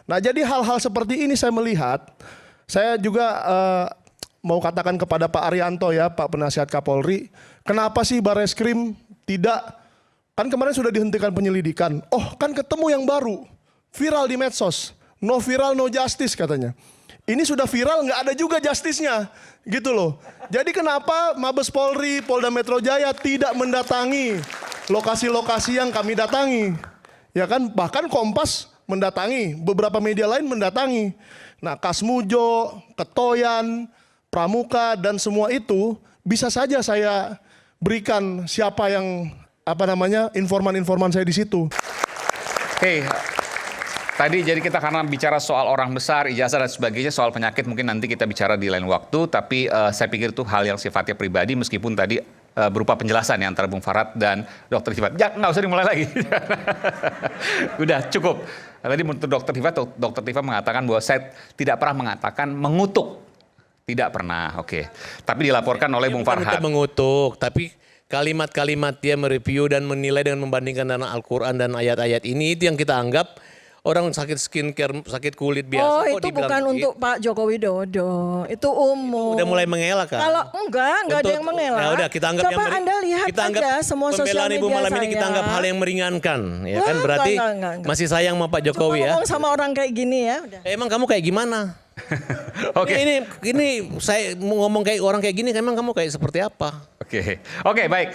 Nah jadi hal-hal seperti ini saya melihat, saya juga mau katakan kepada Pak Arianto ya, Pak Penasihat Kapolri, kenapa sih Bareskrim tidak, kan kemarin sudah dihentikan penyelidikan, oh kan ketemu yang baru, viral di medsos, no viral no justice katanya. Ini sudah viral nggak ada juga justice-nya gitu loh. Jadi kenapa Mabes Polri, Polda Metro Jaya tidak mendatangi lokasi-lokasi yang kami datangi? Ya kan, bahkan Kompas mendatangi, beberapa media lain mendatangi. Nah Kasmujo, Ketoyan, Pramuka dan semua itu bisa saja saya berikan siapa yang informan-informan saya di situ. Oke. Tadi jadi kita karena bicara soal orang besar, ijazah dan sebagainya, soal penyakit mungkin nanti kita bicara di lain waktu. Tapi saya pikir itu hal yang sifatnya pribadi meskipun tadi berupa penjelasan ya antara Bung Farad dan Dr. Tifat. Ya nggak usah dimulai lagi. Udah cukup. Tadi menurut Dr. Tifat mengatakan bahwa saya tidak pernah mengatakan mengutuk. Tidak pernah, oke. Tapi dilaporkan oleh Bung Farhad. Bukan mengutuk, tapi kalimat-kalimat dia mereview dan menilai dengan membandingkan dengan Al-Quran dan ayat-ayat ini itu yang kita anggap orang sakit skincare, sakit kulit biasa. Oh itu bukan untuk Pak Joko Widodo, itu umum. Udah mulai mengelak kan? Kalau enggak ada yang mengelak. Ya udah kita anggap coba Anda lihat kita anggap aja semua sosial media Ibu Malam saya. ini kita anggap hal yang meringankan, ya kan? Berarti enggak. masih sayang sama Pak Jokowi ya. Ngomong sama orang kayak gini ya. Udah. Emang kamu kayak gimana? Oke. Ini saya mau ngomong kayak orang kayak gini, emang kamu kayak seperti apa? Oke, baik.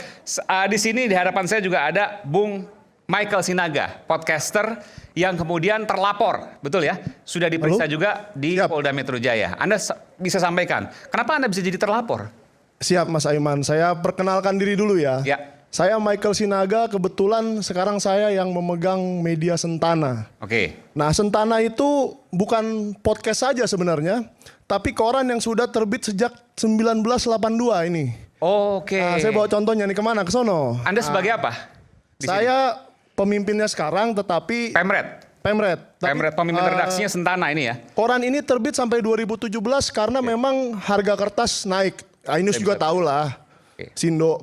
Di sini di hadapan saya juga ada Bung Michael Sinaga, podcaster yang kemudian terlapor, betul ya? Sudah diperiksa juga di Polda Metro Jaya. Anda bisa sampaikan, kenapa Anda bisa jadi terlapor? Siap Mas Aiman, saya perkenalkan diri dulu ya. Ya. Saya Michael Sinaga, kebetulan sekarang saya yang memegang media Sentana. Oke. Nah Sentana itu bukan podcast saja sebenarnya, tapi koran yang sudah terbit sejak 1982 ini. Oke. Nah, saya bawa contohnya nih kemana? Ke sono. Anda sebagai apa? Saya pemimpinnya sekarang tetapi Pemret. Pemret pemimpin redaksinya Sentana ini ya. Koran ini terbit sampai 2017 karena memang harga kertas naik. Ainus juga tahu lah.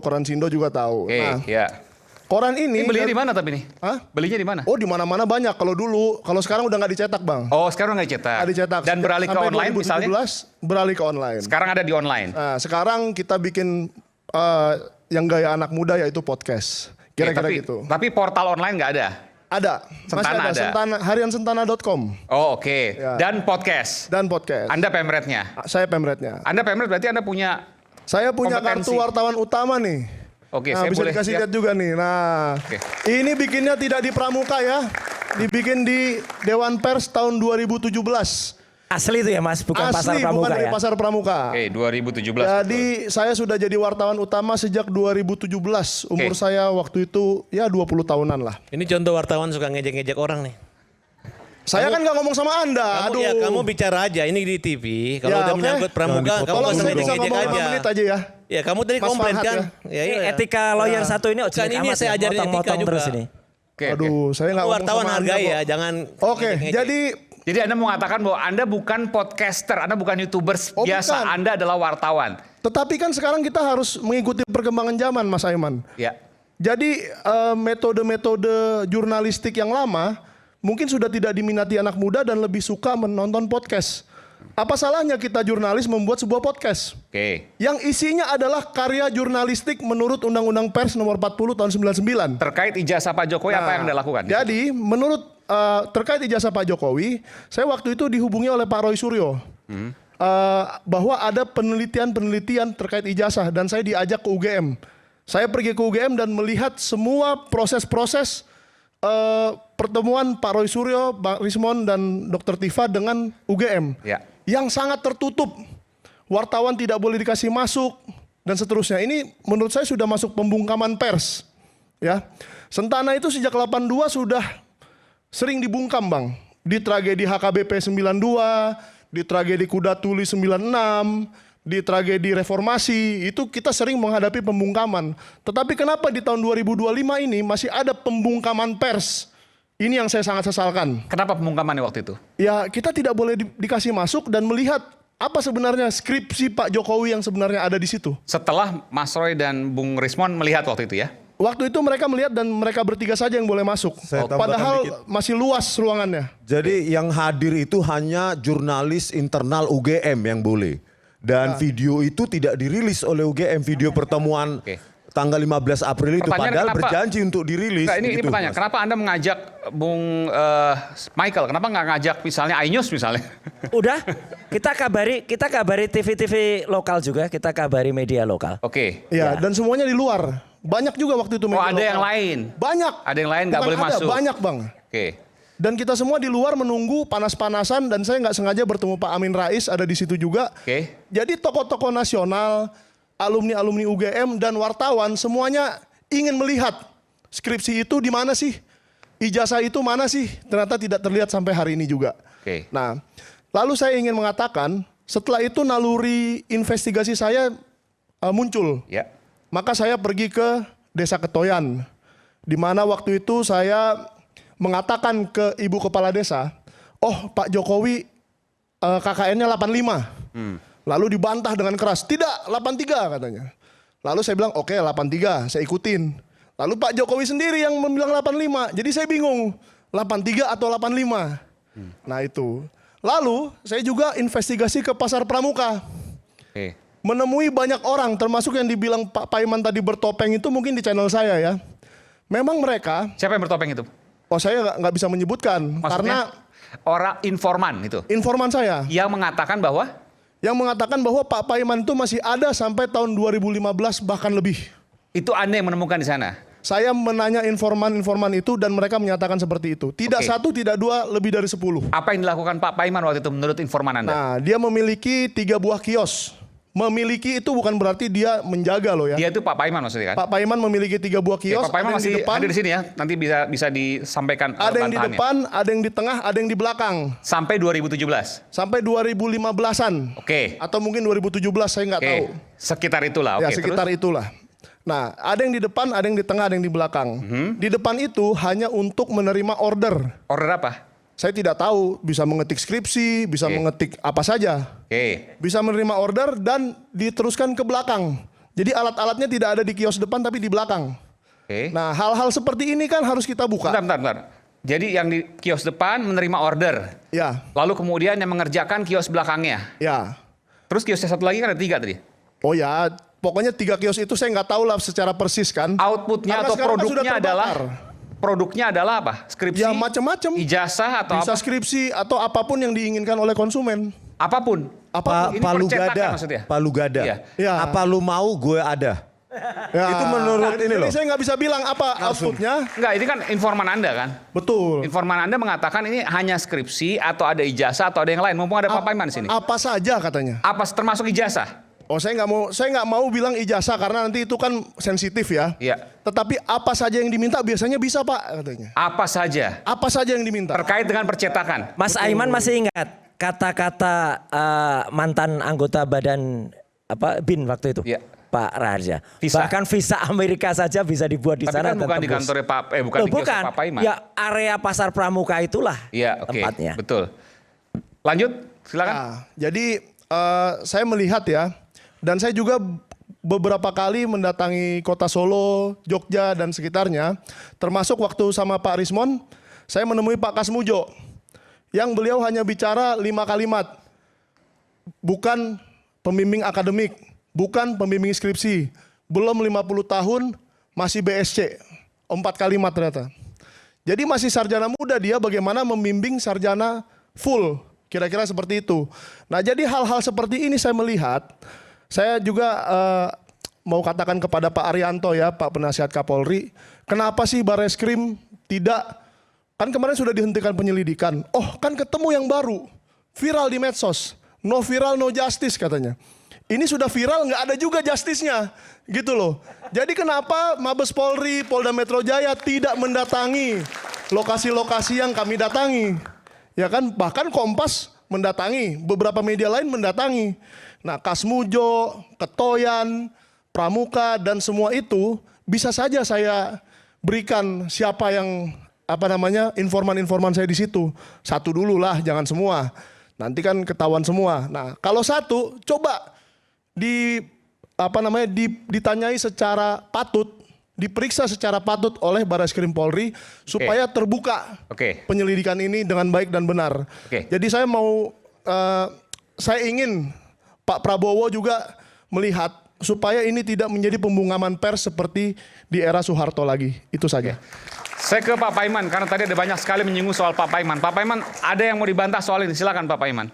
Koran Sindo juga tahu. Nah, Ya. koran ini Belinya di mana tapi nih? Hah? Belinya di mana? Oh di mana-mana banyak. Kalau dulu, kalau sekarang udah nggak dicetak bang. Oh sekarang nggak cetak. Nggak dicetak. Dan beralih ke Sampai online 2017, misalnya? beralih ke online. Sekarang ada di online. Nah, sekarang kita bikin yang gaya anak muda yaitu podcast. Kira-kira gitu. Tapi portal online nggak ada? Ada. Sentana Masih ada. hariansentana.com. Oh oke. Ya. Dan podcast? Dan podcast. Anda Pemretnya? Saya pemretnya. Anda Pemret berarti Anda punya... Saya punya kompetensi. kartu wartawan utama nih. Oke, Nah, saya bisa boleh dikasih lihat. lihat juga nih. Nah, ini bikinnya tidak di Pramuka ya. Dibikin di Dewan Pers tahun 2017. Asli itu ya Mas, bukan pasar Asli, Pramuka bukan dari ya? pasar Pramuka. Oke, 2017. Jadi saya sudah jadi wartawan utama sejak 2017. Umur saya waktu itu ya 20 tahunan lah. Ini contoh wartawan suka ngejek-ngejek orang nih. Saya kan nggak ngomong sama Anda. Kamu, Aduh. ya, kamu bicara aja, ini di TV. Kalau Ya, udah oke. menyangkut Pramuka, kamu Tolong nggak usah saya bisa ngejek-ngejek ngomong 5 aja. menit aja ya. Ya kamu tadi Mas komplain Farhad kan? ya. Ya, Etika lawyer satu ini Bukan, ini saya ajarin etika motong-motong juga. terus ini. Oke. Aduh, saya nggak Kamu ngomong wartawan sama hargai Anda ya, kok. jangan. Oke, ngejek-ngejek. Jadi Anda mau mengatakan bahwa Anda bukan podcaster, Anda bukan YouTuber biasa, bukan. Anda adalah wartawan. Tetapi kan sekarang kita harus mengikuti perkembangan zaman, Mas Aiman. Ya. Jadi metode-metode jurnalistik yang lama mungkin sudah tidak diminati anak muda dan lebih suka menonton podcast. Apa salahnya kita jurnalis membuat sebuah podcast? Oke. Yang isinya adalah karya jurnalistik menurut Undang-Undang Pers nomor 40 tahun 99. Terkait ijazah Pak Jokowi apa yang Anda lakukan? Jadi menurut terkait ijazah Pak Jokowi, saya waktu itu dihubungi oleh Pak Roy Suryo. Bahwa ada penelitian-penelitian terkait ijazah dan saya diajak ke UGM. Saya pergi ke UGM dan melihat semua proses-proses pertemuan Pak Roy Suryo, Bang Rismon dan Dr. Tifa dengan UGM. Ya. Yang sangat tertutup. Wartawan tidak boleh dikasih masuk dan seterusnya. Ini menurut saya sudah masuk pembungkaman pers. Ya. Sentana itu sejak 82 sudah sering dibungkam, Bang. Di tragedi HKBP 92, di tragedi Kuda Tuli 96, di tragedi reformasi, itu kita sering menghadapi pembungkaman. Tetapi kenapa di tahun 2025 ini masih ada pembungkaman pers? Ini yang saya sangat sesalkan. Kenapa pembungkamannya waktu itu? Ya kita tidak boleh dikasih masuk dan melihat apa sebenarnya skripsi Pak Jokowi yang sebenarnya ada di situ. Setelah Mas Roy dan Bung Rismon melihat waktu itu ya? Waktu itu mereka melihat dan mereka bertiga saja yang boleh masuk. Saya tambahkan Padahal dikit. masih luas ruangannya. Jadi yang hadir itu hanya jurnalis internal UGM yang boleh. Dan video itu tidak dirilis oleh UGM, video pertemuan Oke. tanggal 15 April itu. Pertanyaan Padahal kenapa? berjanji untuk dirilis. Nah, ini begitu, pertanyaan, Mas. kenapa Anda mengajak Bung Michael? Kenapa nggak ngajak misalnya iNews misalnya? Udah, kita kabari TV-TV lokal juga, kita kabari media lokal. Oke. Ya, dan semuanya di luar. Banyak juga waktu itu Oh, media ada yang lokal. lain? Banyak. Ada yang lain nggak Bukan boleh ada, masuk? Banyak, Bang. Oke. Dan kita semua di luar menunggu panas-panasan dan saya nggak sengaja bertemu Pak Amin Rais ada di situ juga. Oke. Jadi tokoh-tokoh nasional, alumni-alumni UGM dan wartawan semuanya ingin melihat skripsi itu di mana sih? Ijazah itu mana sih? Ternyata tidak terlihat sampai hari ini juga. Oke. Nah, lalu saya ingin mengatakan setelah itu naluri investigasi saya muncul. Ya. Maka saya pergi ke Desa Ketoyan, di mana waktu itu saya mengatakan ke ibu kepala desa, oh Pak Jokowi KKN-nya 85. Lalu dibantah dengan keras, tidak 83 katanya. Lalu saya bilang oke 83, saya ikutin. Lalu Pak Jokowi sendiri yang bilang 85, jadi saya bingung 83 atau 85. Nah itu. Lalu saya juga investigasi ke Pasar Pramuka. Oke. Menemui banyak orang termasuk yang dibilang Pak Paiman tadi bertopeng itu mungkin di channel saya ya. Memang mereka, Siapa yang bertopeng itu? oh saya nggak bisa menyebutkan karena Maksudnya orang informan itu informan saya yang mengatakan bahwa bahwa Pak Paiman itu masih ada sampai tahun 2015 bahkan lebih. itu Anda yang menemukan di sana. Saya menanya informan-informan itu dan mereka menyatakan seperti itu. Tidak Oke. satu, tidak dua, lebih dari 10. Apa yang dilakukan Pak Paiman waktu itu menurut informan Anda? Nah, dia memiliki 3 buah kios. Memiliki itu bukan berarti dia menjaga loh ya. Dia itu Pak Paiman maksudnya kan? Pak Paiman memiliki 3 buah Oke, kios. Pak Paiman ada yang masih di depan, hadir di sini ya. Nanti bisa disampaikan ada yang di bantahannya. depan, ada yang di tengah, ada yang di belakang. Sampai 2017. Sampai 2015-an. Oke. Atau mungkin 2017 saya nggak Oke. tahu. Sekitar itulah. Ya Oke, sekitar terus? itulah. Nah ada yang di depan, ada yang di tengah, ada yang di belakang. Di depan itu hanya untuk menerima order. Order apa? Saya tidak tahu, bisa mengetik skripsi, bisa Oke. mengetik apa saja. Oke. Bisa menerima order dan diteruskan ke belakang. Jadi alat-alatnya tidak ada di kios depan tapi di belakang. Oke. Nah hal-hal seperti ini kan harus kita buka. Bentar. Jadi yang di kios depan menerima order. Ya, Lalu kemudian yang mengerjakan kios belakangnya. ya. Terus kiosnya satu lagi kan ada 3 tadi. Oh ya, pokoknya 3 kios itu saya nggak tahu lah secara persis kan. Outputnya Karena atau sekarang kan sudah produknya terbakar. adalah apa? Skripsi? Ya macam-macam. Ijazah atau Bisa apa? skripsi atau apapun yang diinginkan oleh konsumen. Apapun. Apapun. Ini Palu percetakan Gada, maksudnya? Palu Gada. Iya. Ya. Apa lu mau gue ada. Ya. Itu menurut ini Jadi loh. saya nggak bisa bilang apa outputnya. Enggak, ini kan informan Anda kan? Betul. Informan Anda mengatakan ini hanya skripsi atau ada ijazah atau ada yang lain. Mumpung ada Pak Paiman di sini. Apa saja katanya. Apa termasuk ijazah? Oh saya nggak mau bilang ijazah karena nanti itu kan sensitif ya. Iya. Tetapi apa saja yang diminta biasanya bisa Pak katanya. Apa saja Apa saja yang diminta. terkait dengan percetakan? Mas Aiman masih ingat kata-kata mantan anggota badan BIN waktu itu? Iya. Pak Raharja. Visa. Bahkan visa Amerika saja bisa dibuat di Tapi sana kan dan bukan di tembus. kantornya bukan Loh, di kiosnya bukan. Pak Paiman. Ya area Pasar Pramuka itulah Iya, oke. tempatnya. Betul. Lanjut, silakan. Nah, jadi saya melihat ya, dan saya juga beberapa kali mendatangi kota Solo, Jogja dan sekitarnya, termasuk waktu sama Pak Rismon, saya menemui Pak Kasmujo, yang beliau hanya bicara 5 kalimat, bukan pembimbing akademik, bukan pembimbing skripsi, belum 50 tahun, masih BSC, 4 kalimat ternyata. Jadi masih sarjana muda dia bagaimana membimbing sarjana full. Kira-kira seperti itu. Nah jadi hal-hal seperti ini saya melihat, saya juga mau katakan kepada Pak Arianto ya, Pak Penasihat Kapolri, kenapa sih Bareskrim tidak, kan kemarin sudah dihentikan penyelidikan, oh kan ketemu yang baru, viral di medsos, no viral no justice katanya. Ini sudah viral nggak ada juga justice-nya, gitu loh. Jadi kenapa Mabes Polri, Polda Metro Jaya tidak mendatangi lokasi-lokasi yang kami datangi? Ya kan, bahkan Kompas mendatangi, beberapa media lain mendatangi. Nah, Kasmujo, Ketoyan, Pramuka dan semua itu bisa saja saya berikan siapa yang informan-informan saya di situ. Satu dulu lah, jangan semua. Nanti kan ketahuan semua. Nah, kalau satu coba ditanyai secara patut, diperiksa secara patut oleh Barreskrim Polri supaya terbuka Oke. penyelidikan ini dengan baik dan benar. Oke. Jadi saya ingin Pak Prabowo juga melihat supaya ini tidak menjadi pembungkaman pers seperti di era Soeharto lagi. Itu saja. Saya ke Pak Paiman, karena tadi ada banyak sekali menyinggung soal Pak Paiman. Pak Paiman, ada yang mau dibantah soal ini? Silakan Pak Paiman.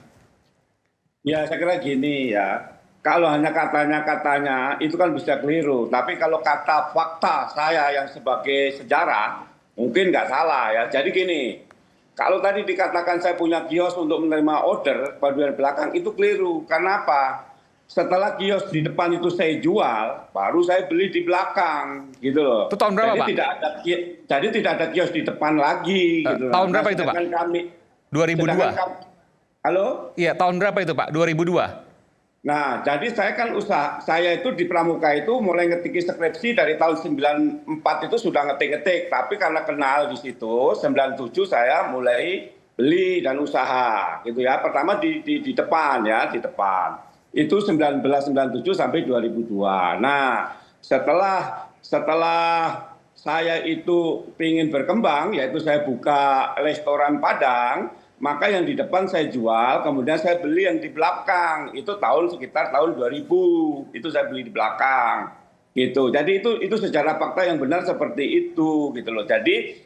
Ya, saya kira gini ya. Kalau hanya katanya itu kan bisa keliru. Tapi kalau kata fakta saya yang sebagai sejarah, mungkin nggak salah ya. Jadi gini, kalau tadi dikatakan saya punya kios untuk menerima order pada belakang, itu keliru. Karena apa? Setelah kios di depan itu saya jual, baru saya beli di belakang, gitu loh. Itu tahun berapa, Pak? Jadi tidak ada kios di depan lagi, gitu. Tahun berapa itu, Pak? 2002. Halo? Iya, tahun berapa itu, Pak? 2002. Nah, jadi saya itu di Pramuka itu mulai ngetiki skripsi dari tahun 94 itu sudah ngetik-ngetik, tapi karena kenal di situ, 97 saya mulai beli dan usaha, gitu ya. Pertama di depan ya, di depan. Itu 1997 sampai 2002. Nah, setelah saya itu ingin berkembang, yaitu saya buka restoran Padang, maka yang di depan saya jual, kemudian saya beli yang di belakang. Itu sekitar tahun 2000. Itu saya beli di belakang. Gitu. Jadi itu sejarah fakta yang benar seperti itu, gitu loh. Jadi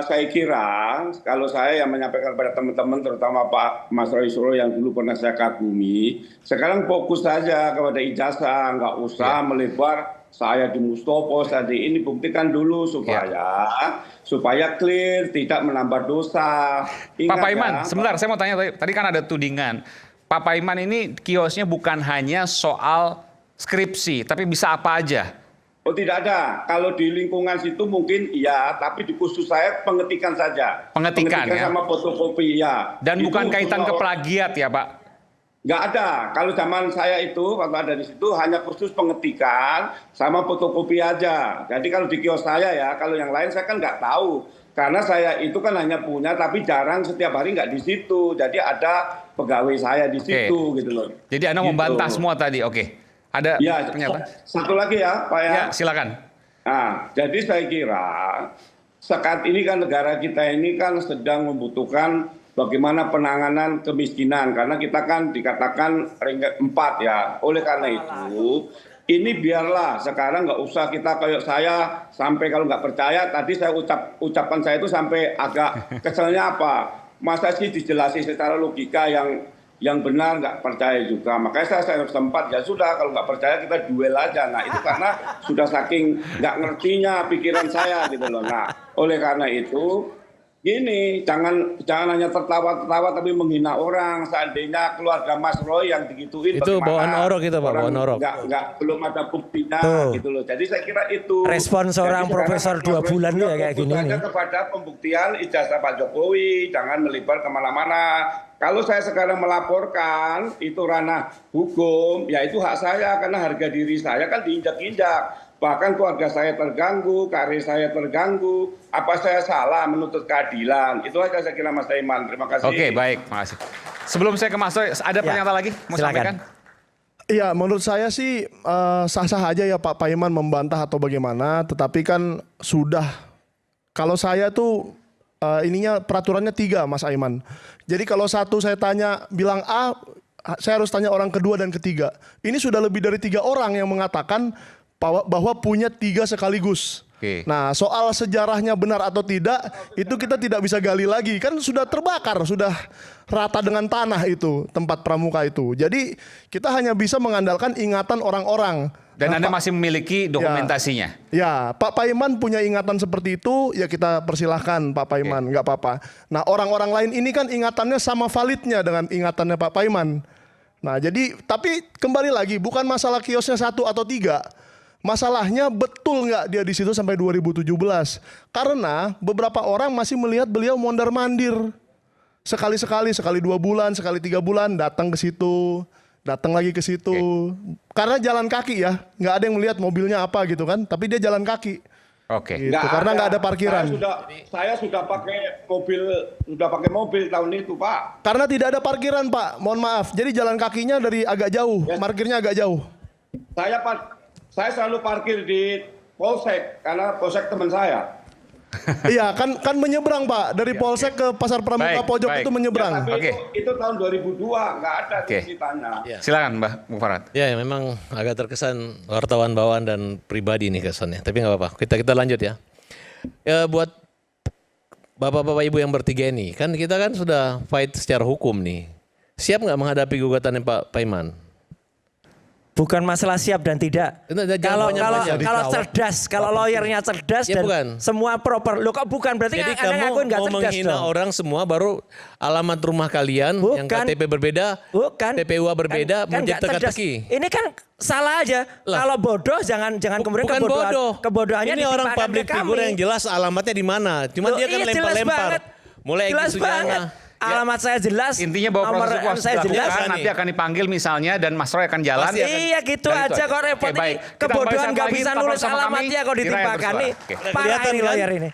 saya kira kalau saya yang menyampaikan kepada teman-teman, terutama Pak Mas Roy Suryo yang dulu pernah saya kagumi, sekarang fokus saja kepada ijazah, nggak usah melebar. Saya di Mustopo tadi ini buktikan dulu supaya clear, tidak menambah dosa. Ingat, Pak Paiman, ya, sebentar saya mau tanya, tadi kan ada tudingan. Pak Paiman ini kiosnya bukan hanya soal skripsi, tapi bisa apa aja. Oh tidak ada. Kalau di lingkungan situ mungkin iya, tapi di khusus saya pengetikan saja. Pengetikan ya? Sama fotokopi ya. Dan bukan kaitan ke plagiat ya Pak? Nggak ada. Kalau zaman saya itu, waktu ada di situ hanya khusus pengetikan sama fotokopi aja. Jadi kalau di kios saya ya, kalau yang lain saya kan nggak tahu. Karena saya itu kan hanya punya, tapi jarang setiap hari nggak di situ. Jadi ada pegawai saya di situ gitu loh. Jadi Anda membantah semua tadi, oke. Ada ya, pernyataan? Satu lagi ya Pak ya. Ya, silakan. Nah, jadi saya kira saat ini kan negara kita ini kan sedang membutuhkan bagaimana penanganan kemiskinan. Karena kita kan dikatakan ringkat 4 ya. Oleh karena itu, ini biarlah sekarang nggak usah kita kayak saya sampai kalau nggak percaya, tadi saya ucapan saya itu sampai agak keselnya apa. Masa sih dijelasin secara logika yang benar nggak percaya juga. Makanya saya sempat ya sudah kalau nggak percaya kita duel aja. Nah itu karena sudah saking nggak ngertinya pikiran saya gitu loh. Nah oleh karena itu gini, jangan hanya tertawa-tertawa tapi menghina orang. Seandainya keluarga Mas Roy yang digituin, itu bawaan orok itu Pak, bawaan orok. Belum ada buktinya gitu loh. Jadi saya kira itu Respon seorang profesor 2 bulan itu ya kayak gini nih. Kepada pembuktian ijazah Pak Jokowi, jangan melebar kemana-mana. Kalau saya sekarang melaporkan, itu ranah hukum, ya itu hak saya karena harga diri saya kan diinjak-injak. Bahkan keluarga saya terganggu, karir saya terganggu. Apa saya salah menuntut keadilan? Itu aja saya kira Mas Taiman. Terima kasih. Oke, baik. Makasih. Sebelum saya ke Mas Roy, ada pernyataan lagi? Mau silakan. sampaikan? Iya, menurut saya sih sah-sah aja ya Pak Paiman membantah atau bagaimana. Tetapi kan sudah, kalau saya tuh ininya peraturannya 3 Mas Aiman. Jadi kalau satu saya tanya bilang A, saya harus tanya orang kedua dan ketiga. Ini sudah lebih dari 3 orang yang mengatakan bahwa punya 3 sekaligus. Oke. Nah soal sejarahnya benar atau tidak itu kita tidak bisa gali lagi. Kan sudah terbakar, sudah rata dengan tanah itu tempat pramuka itu. Jadi kita hanya bisa mengandalkan ingatan orang-orang. Dan Nah, Anda masih memiliki dokumentasinya? Ya, Pak Paiman punya ingatan seperti itu, ya kita persilahkan Pak Paiman, nggak apa-apa. Nah orang-orang lain ini kan ingatannya sama validnya dengan ingatannya Pak Paiman. Nah jadi, tapi kembali lagi, bukan masalah kiosnya 1 atau 3. Masalahnya betul nggak dia di situ sampai 2017. Karena beberapa orang masih melihat beliau mondar-mandir. Sekali-sekali, sekali 2 bulan, sekali 3 bulan datang ke situ. Datang lagi ke situ. Karena jalan kaki ya, nggak ada yang melihat mobilnya apa gitu kan, tapi dia jalan kaki. Oke. Gitu, karena nggak ada parkiran. Saya sudah pakai mobil tahun itu Pak. Karena tidak ada parkiran Pak, mohon maaf. Jadi jalan kakinya dari agak jauh, parkirnya agak jauh. Saya selalu parkir di Polsek, karena Polsek teman saya. Iya, kan menyeberang Pak dari Polsek ke Pasar Pramuka Baik, Pojok baik. itu menyeberang. Tapi Oke. itu tahun 2002, nggak ada Oke. ceritanya. Silakan Mbak Mufarad. Ya memang agak terkesan wartawan bawaan dan pribadi nih kesannya. Tapi nggak apa-apa. Kita lanjut ya. Ya buat bapak-bapak ibu yang bertiga ini, kan kita kan sudah fight secara hukum nih. Siap nggak menghadapi gugatannya Pak Paiman? Bukan masalah siap dan tidak. Itu ada Kalau jawabannya kalau banyak. cerdas, kalau lawyernya cerdas Ya, dan bukan. semua proper. Lo kok bukan berarti Jadi Anda ngakuin kamu nggak mau cerdas menghina dong? orang semua baru alamat rumah kalian yang Bukan. KTP berbeda, Bukan. TPUA berbeda, Kan nggak cerdas. teka-teki. Ini kan salah aja. Lah. Kalau bodoh jangan kemudian Bukan bodoh. kebodohannya Ini orang ditimpakan public ke kami. figure yang jelas alamatnya di mana. Cuma Loh, dia kan iya, jelas lempar-lempar. banget. Mulai Egy Jelas Sujana. banget. Alamat saya jelas. Intinya bahwa nomor proses hukum M saya harus jelas. dilakukan, nanti akan dipanggil misalnya dan Mas Roy akan jalan. Pasti akan- Iya gitu Dan aja itu kok repot Oke, baik. ini. Kita Kebodohan kembali nggak lagi, bisa tetap nulis bersama kami alamatnya kok di Rakyat ditimpakan Bersuara. nih. Oke. Parah Kelihatan ini kan? lawyer ini.